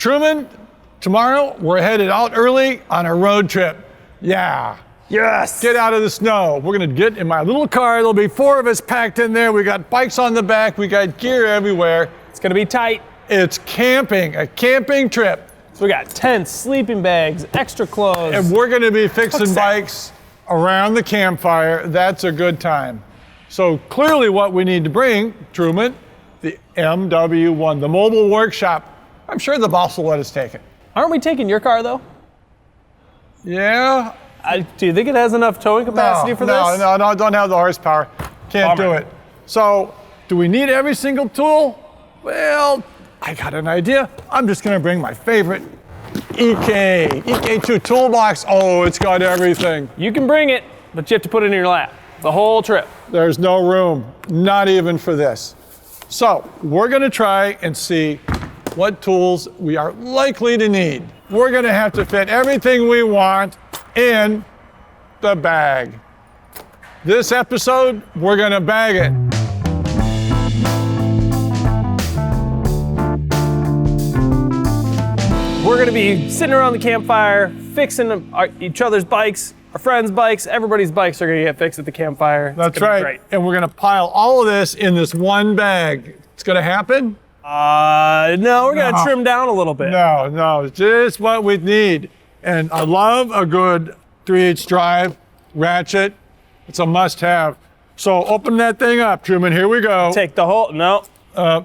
Truman, tomorrow we're headed out early on a road trip. Yeah. Yes. Get out of the snow. We're gonna get in my little car. There'll be 4 of us packed in there. We got bikes on the back. We got gear everywhere. It's gonna be tight. It's camping, a camping trip. So we got tents, sleeping bags, extra clothes. And we're gonna be fixing bikes around the campfire. That's a good time. So clearly what we need to bring, Truman, the MW1, the mobile workshop. I'm sure the boss will let us take it. Aren't we taking your car though? Yeah. Do you think it has enough towing capacity for this? No, don't have the horsepower. Can't do it. So, do we need every single tool? Well, I got an idea. I'm just gonna bring my favorite EK2 toolbox. Oh, it's got everything. You can bring it, but you have to put it in your lap the whole trip. There's no room, not even for this. So, we're gonna try and see what tools we are likely to need. We're gonna have to fit everything we want in the bag. This episode, we're gonna bag it. We're gonna be sitting around the campfire, fixing each other's bikes, our friends' bikes, everybody's bikes are gonna get fixed at the campfire. That's right. And we're gonna pile all of this in this one bag. It's gonna happen? No, we're gonna trim down a little bit. No, just what we need. And I love a good 3/8 drive ratchet. It's a must-have. So open that thing up, Truman. Here we go. Take the whole, no.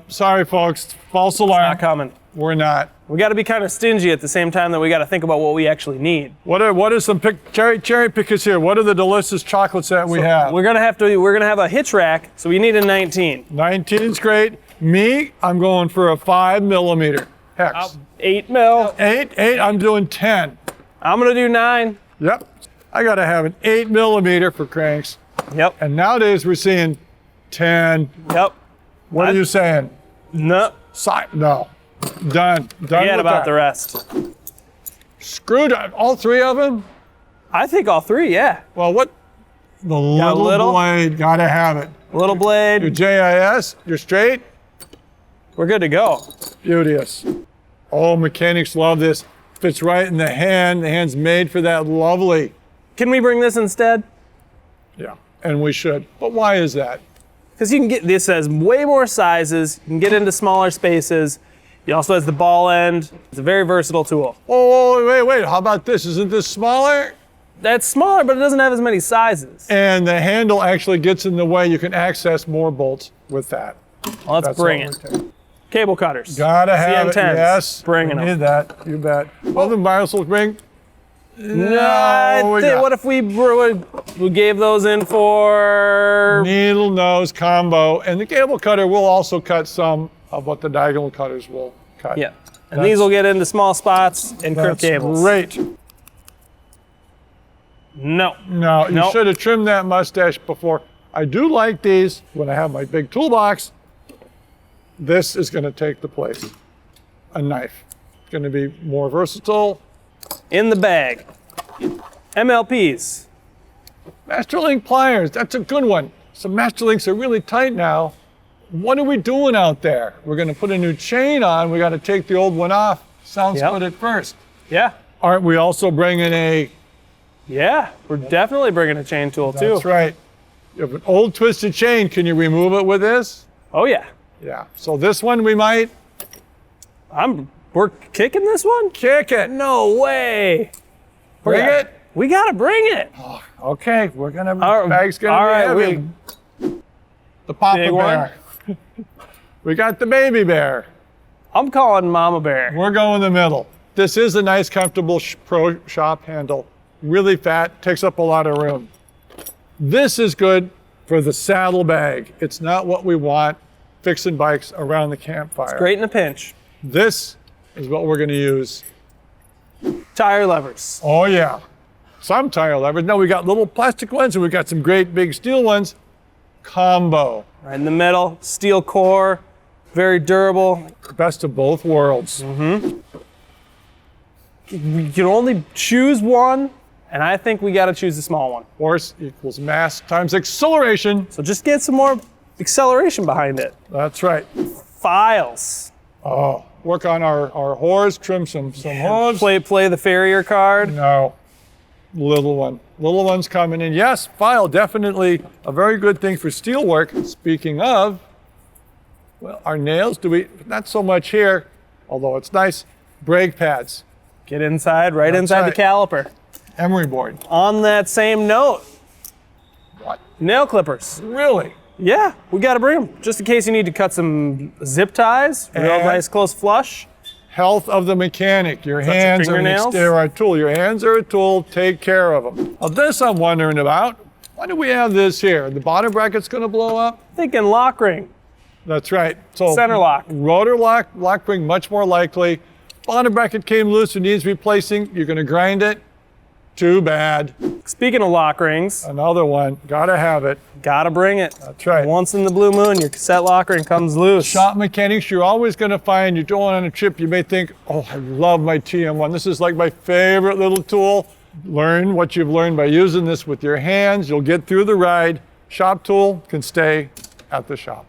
Sorry, folks. False alarm. Not coming. We're not. We got to be kind of stingy at the same time that we got to think about what we actually need. What are some cherry pickers here? What are the delicious chocolates that we have? We're gonna have a hitch rack, so we need a 19. 19's great. Me, I'm going for a 5mm hex. 8 mil. 8. I'm doing 10. I'm gonna do 9. Yep. I gotta have an 8mm for cranks. Yep. And nowadays we're seeing 10. Yep. What are you saying? No. No. Done. Forget about the rest. Screwdriver. All 3 of them? I think all 3, yeah. Well, what? The little blade. Gotta have it. Little blade. Your JIS. You're straight. We're good to go. Beauteous. Oh, mechanics love this. Fits right in the hand. The hand's made for that. Lovely. Can we bring this instead? Yeah, and we should. But why is that? Because you can get, this has way more sizes. You can get into smaller spaces. It also has the ball end. It's a very versatile tool. Oh, wait. How about this? Isn't this smaller? That's smaller, but it doesn't have as many sizes. And the handle actually gets in the way. You can access more bolts with that. Well, let's bring it. Cable cutters. Gotta have it, yes. Bringing them. Need that, you bet. Well, the Masterlink bring. No, what if we gave those in for needle nose combo, and the cable cutter will also cut some of what the diagonal cutters will cut. Yeah, and these will get into small spots and crimp cables. Great. No, you should have trimmed that mustache before. I do like these when I have my big toolbox. This is going to take the place. A knife. It's going to be more versatile. In the bag. MLPs. Masterlink pliers. That's a good one. Some Masterlinks are really tight now. What are we doing out there? We're going to put a new chain on. We got to take the old one off. Sounds good at first. Yeah. Aren't we also bringing a... Yeah, we're definitely bringing a chain tool too. That's right. You have an old twisted chain. Can you remove it with this? Oh yeah. Yeah. So this one we might... We're kicking this one? Kick it. No way. Bring it? We gotta bring it. Oh, okay, we're gonna, bag's gonna be heavy. The Papa Bear. We got the baby bear. I'm calling Mama Bear. We're going the middle. This is a nice, comfortable pro shop handle. Really fat, takes up a lot of room. This is good for the saddle bag. It's not what we want fixing bikes around the campfire. It's great in a pinch. This is what we're gonna use. Tire levers. Oh yeah, some tire levers. No, we got little plastic ones and we got some great big steel ones. Combo. Right in the middle, steel core, very durable. Best of both worlds. Mm-hmm. You can only choose one, and I think we gotta choose the small one. Force equals mass times acceleration. So just get some more acceleration behind it. That's right. Files. Oh, work on our whores, trim some hooves. Play the farrier card. No, little one. Little one's coming in. Yes, file, definitely a very good thing for steel work. Speaking of, well, our nails, not so much here, although it's nice. Brake pads. Get inside, right That's inside right. the caliper. Emery board. On that same note, What? nail clippers. Really? Yeah, we gotta bring them, just in case you need to cut some zip ties, real And- nice close flush. Health of the mechanic. Your Touch your hands fingernails? are a tool. Your hands are a tool. Take care of them. Now this I'm wondering about. Why do we have this here? The bottom bracket's going to blow up? Thinking Lockring, That's right. So center lock. rotor lock ring, much more likely. Bottom bracket came loose and needs replacing. You're going to grind it. Too bad. Speaking of lock rings, Another one. Gotta have it. gotta bring it. That's right. Once in the blue moon, your cassette lock ring comes loose. Shop mechanics, you're always going to find, you're going on a trip, you may think, oh, I love my TM1. This is like my favorite little tool. Learn what you've learned by using this with your hands. You'll get through the ride. Shop tool can stay at the shop.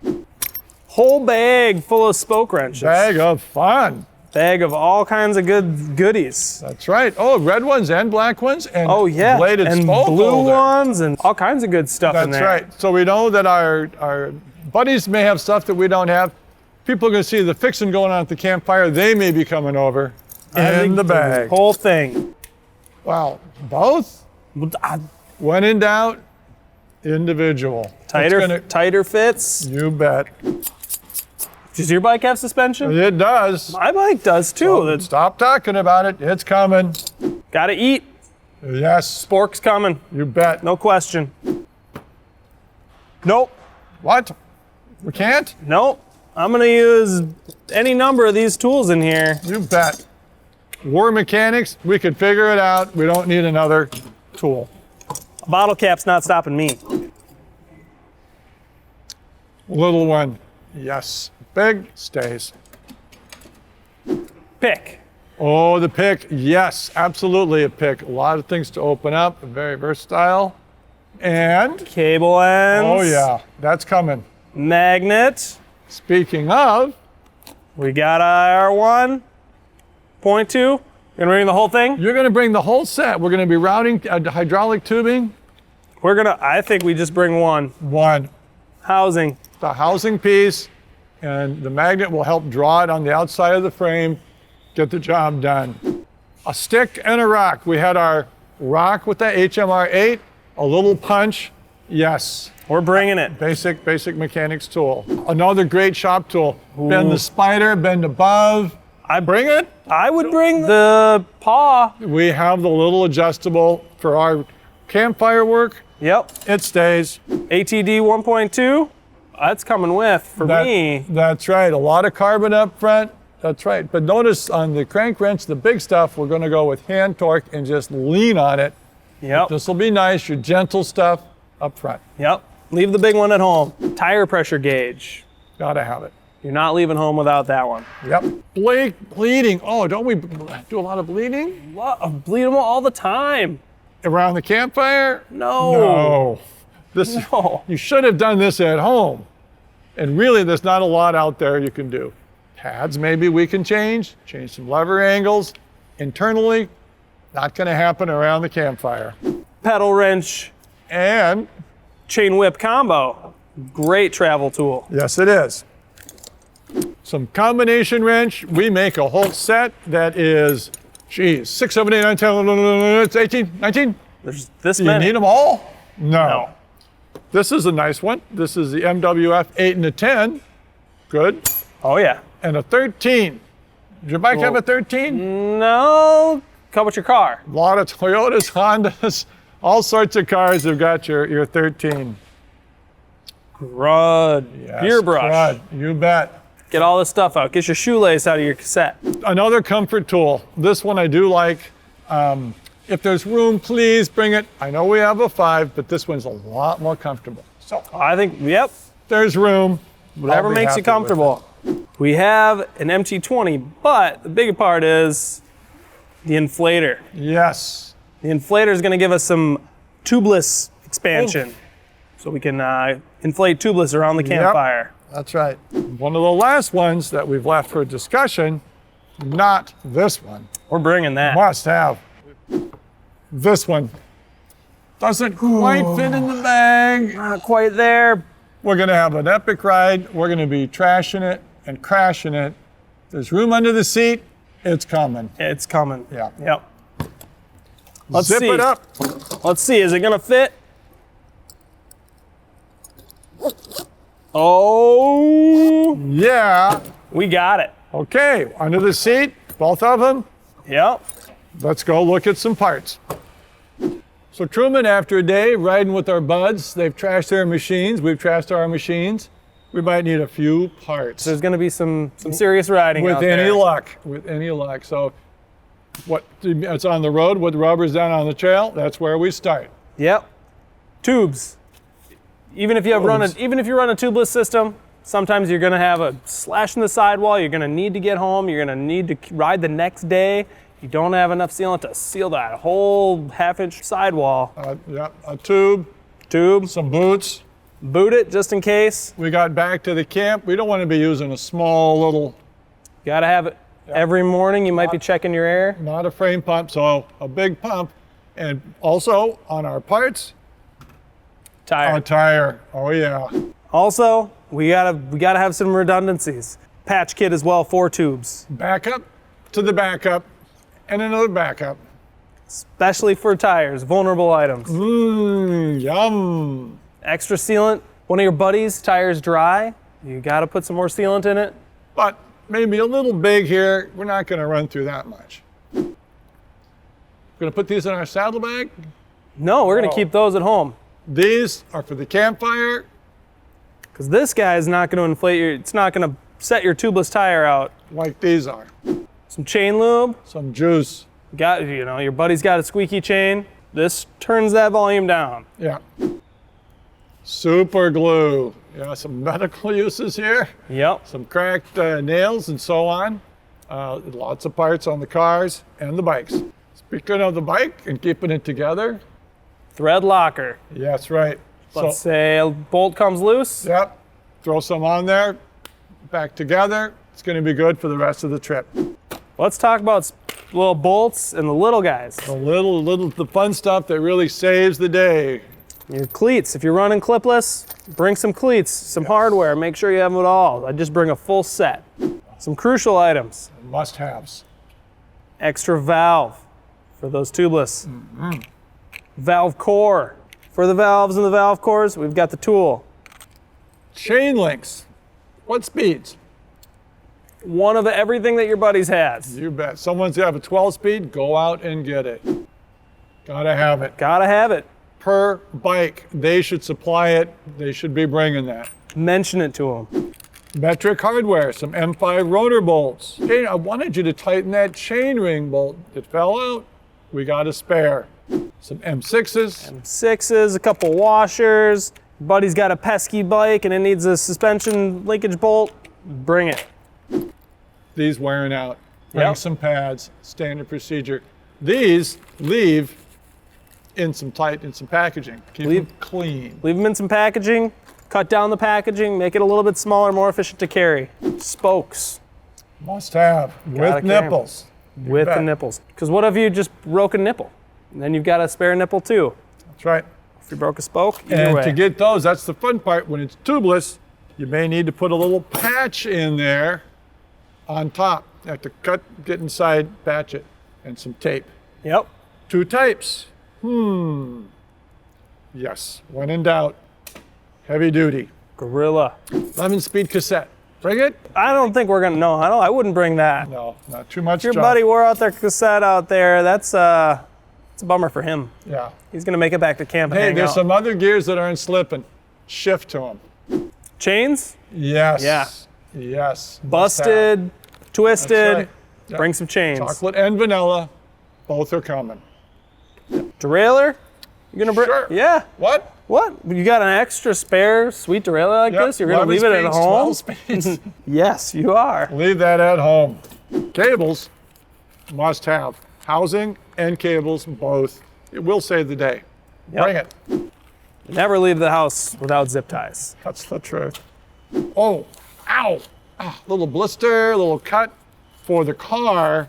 Whole bag full of spoke wrenches. Bag of fun. Bag of all kinds of good goodies. That's right. Oh, red ones and black ones and Oh yeah, bladed and spoke blue holder. ones and all kinds of good stuff in That's there. right. So we know that our buddies may have stuff that we don't have. People are going to see the fixing going on at the campfire. They may be coming over I in think the bag. Whole thing. Wow. Both? When in doubt, individual. Tighter fits. You bet. Does your bike have suspension? It does. My bike does too. Stop talking about it. It's coming. Gotta eat. Yes, Spork's coming. you bet. No question. Nope. What? We can't? Nope. I'm gonna use any number of these tools in here. You bet. We're mechanics. We can figure it out. We don't need another tool. A bottle cap's not stopping me. Little one. Yes. Big stays. Pick. Oh, the pick. Yes, absolutely a pick. A lot of things to open up. Very versatile. And, Cable ends. oh yeah, that's coming. Magnet. Speaking of, We got our 1.2. Gonna bring the whole thing? you're going to bring the whole set. We're going to be routing hydraulic tubing. I think we just bring one. One, Housing. the housing piece, and the magnet will help draw it on the outside of the frame, get the job done. A stick and a rock. We had our rock with the HMR-8, a little punch. Yes, We're bringing it. basic mechanics tool. Another great shop tool. Bend the spider, bend above. I bring it. I would bring the paw. We have the little adjustable for our campfire work. Yep. It stays. ATD 1.2. That's coming with for me. That's right. A lot of carbon up front. That's right. But notice on the crank wrench, the big stuff, we're going to go with hand torque and just lean on it. Yep. This will be nice. Your gentle stuff up front. Yep. Leave the big one at home. Tire pressure gauge. Gotta have it. You're not leaving home without that one. Yep. Bleeding. Oh, don't we do a lot of bleeding Bleed them all the time. around the campfire? No. No. No. You should have done this at home. And really, there's not a lot out there you can do. Pads, maybe we can change some lever angles. Internally, not going to happen around the campfire. Pedal wrench, And chain whip combo. Great travel tool. yes, it is. Some combination wrench. We make a whole set that is, geez, 6, 7, 8, 9, 10, it's 18, 19. There's this Do you many. need them all? No. This is a nice one. This is the MWF 8 and a 10. Good. Oh yeah. And a 13. Did your bike have a 13? No. Come with your car. A lot of Toyotas, Hondas, all sorts of cars have got your 13. Crud. Yes, Gear brush. crud, you bet. Get all this stuff out. Get your shoelace out of your cassette. Another comfort tool. This one I do like. If there's room, please bring it. I know we have a 5, but this one's a lot more comfortable. So I think, yep, there's room. whatever I'll be makes you happy with comfortable. We have an MT20, but the bigger part is the inflator. it. Yes. The inflator is going to give us some tubeless expansion. So we can inflate tubeless around the campfire. That's right. One of the last ones that we've left for discussion Not this one. We're bringing that. Must have. This one doesn't quite fit in the bag. Not quite there. We're gonna have an epic ride. We're gonna be trashing it and crashing it. There's room under the seat. It's coming. It's coming. Yeah. Yep. Let's Zip see. it up. Let's see. Is it gonna fit? Oh, Yeah. we got it. Okay, under the seat, both of them. Yep. Let's go look at some parts. So Truman, after a day riding with our buds, they've trashed their machines, we've trashed our machines. We might need a few parts. There's gonna be some serious riding With out any there. luck, with any luck. So it's on the road with rubbers down on the trail, that's where we start. Yep. Tubes. Even if you have run a, Tubes. even if you run a tubeless system, sometimes you're gonna have a slash in the sidewall. You're gonna need to get home. You're gonna need to ride the next day. You don't have enough sealant to seal that whole half-inch sidewall. Yeah, a tube, Tube. some boots. Boot it just in case. We got back to the camp. We don't want to be using a small little, Gotta have it every morning. You might be checking your air. not a frame pump, so a big pump. And also on our parts, Tire. a tire. Oh yeah. Also, we gotta have some redundancies. Patch kit as well, 4 tubes, Backup to the backup and another backup. especially for tires, vulnerable items. Yum. Extra sealant. One of your buddies' tires dry. You gotta put some more sealant in it. But maybe a little big here. We're not going to run through that much. Going to put these in our saddlebag. No, we're gonna Oh. keep those at home. These are for the campfire. Because this guy is not gonna inflate your, it's not gonna set your tubeless tire out. Like these are. Some chain lube. Some juice. Got, you know, your buddy's got a squeaky chain. This turns that volume down. Yeah. Super glue. Yeah, some medical uses here. Yep. Some cracked nails and so on. Lots of parts on the cars and the bikes. Speaking of the bike and keeping it together. Thread locker. Yeah, that's right. Let's say a bolt comes loose. Yep. Throw some on there. Back together. It's going to be good for the rest of the trip. Let's talk about little bolts and the little guys. The fun stuff that really saves the day. Your cleats. If you're running clipless, bring some cleats, some hardware. Make sure you have it all. I just bring a full set. Some crucial items. Must-haves. Extra valve for those tubeless. Valve core. For the valves and the valve cores, we've got the tool. Chain links. What speeds? One of everything that your buddies has. You bet. Someone's got a 12-speed, go out and get it. Gotta have it. Gotta have it. Per bike, they should supply it. They should be bringing that. Mention it to them. Metric hardware, some M5 rotor bolts. Hey, I wanted you to tighten that chain ring bolt. It fell out. We got a spare. Some M6s. 6s, a couple washers. Buddy's got a pesky bike and it needs a suspension linkage bolt. Bring it. These wearing out. Bring Yep. some pads. Standard procedure. These leave in some packaging. Keep them clean. Leave them in some packaging. Cut down the packaging. Make it a little bit smaller, more efficient to carry. Spokes Must have. Gotta With carry 'em. nipples. with the bet. nipples. Because what if you just broke a nipple? And then you've got a spare nipple too. That's right. If you broke a spoke, either And way. to get those, that's the fun part. When it's tubeless, you may need to put a little patch in there on top. You have to get inside, patch it, and some tape. Yep. 2 types. Yes, when in doubt, heavy duty. Gorilla. 11-speed cassette. Bring it? I don't think we're gonna, no, I wouldn't bring that. No, not too much. Your junk. buddy wore out their cassette out there. It's a bummer for him. Yeah. He's gonna make it back to camp and Hey, hang there's out. some other gears that aren't slipping. Shift to them. Chains, Yes. Yeah. Yes. busted, twisted. That's right. Yep. Bring some chains. Chocolate and vanilla, both are coming. Derailleur, you gonna bring? Sure. Yeah. What? What? You got an extra spare sweet derailleur like Yep, this? You're gonna 11 leave it at speeds, home? 12 speeds. Yes, you are. Leave that at home. Cables, must have. Housing and cables, both. It will save the day. Yep. Bring it. Never leave the house without zip ties. That's the truth. Oh, ow. Ah, little blister, little cut. for the car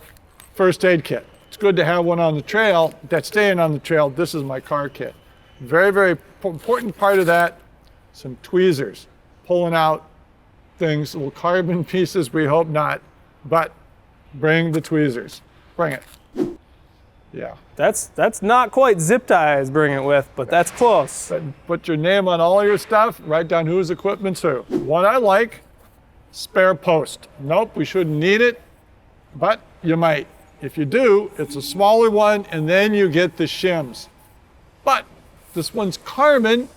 first aid kit. It's good to have one on the trail that's staying on the trail. This is my car kit. Very, very important part of that, some tweezers, pulling out things, little carbon pieces, we hope not, but bring the tweezers. Bring it. Yeah. That's not quite zip ties bring it with, but that's close. Put your name on all your stuff, write down whose equipment's who. What I like, spare post. Nope, we shouldn't need it, but you might. If you do, it's a smaller one, and then you get the shims. But this one's carbon,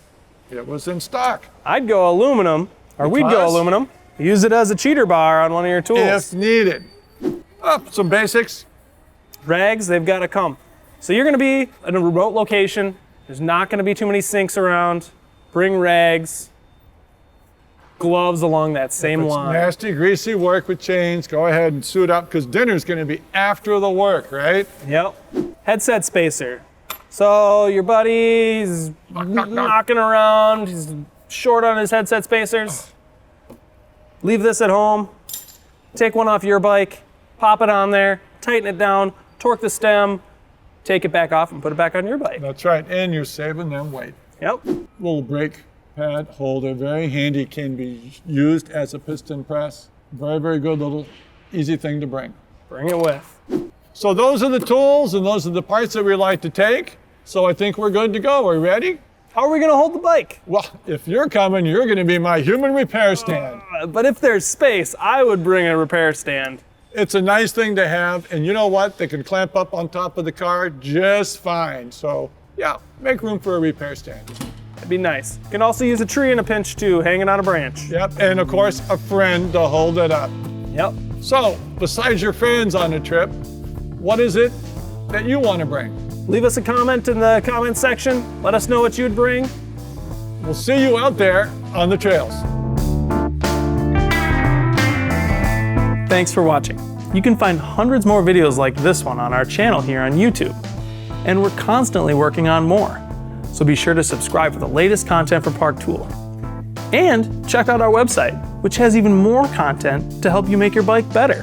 it was in stock. I'd go aluminum, or we'd go aluminum. Use it as a cheater bar on one of your tools. If needed. Some basics. Rags, they've got to come. So you're going to be in a remote location. There's not going to be too many sinks around. Bring rags, gloves along that same line. Nasty, greasy work with chains. Go ahead and suit up because dinner's going to be after the work, right? Yep. Headset spacer. So your buddy's knocking around. He's short on his headset spacers. Leave this at home. Take one off your bike. Pop it on there. Tighten it down. Torque the stem. Take it back off and put it back on your bike. That's right. And you're saving them weight. Yep. Little brake pad holder, very handy, can be used as a piston press. Very, very good little easy thing to bring. Bring it with. So those are the tools and those are the parts that we like to take. So I think we're good to go. Are you ready? How are we going to hold the bike? Well, if you're coming, you're going to be my human repair stand. But if there's space, I would bring a repair stand. It's a nice thing to have, and you know what? They can clamp up on top of the car just fine. So yeah, make room for a repair stand. That'd be nice. You can also use a tree in a pinch too, hanging on a branch. Yep, and of course, a friend to hold it up. Yep. So, besides your friends on a trip, what is it that you want to bring? Leave us a comment in the comment section. Let us know what you'd bring. We'll see you out there on the trails. Thanks for watching. You can find hundreds more videos like this one on our channel here on YouTube. And we're constantly working on more. So be sure to subscribe for the latest content for Park Tool. And check out our website, which has even more content to help you make your bike better.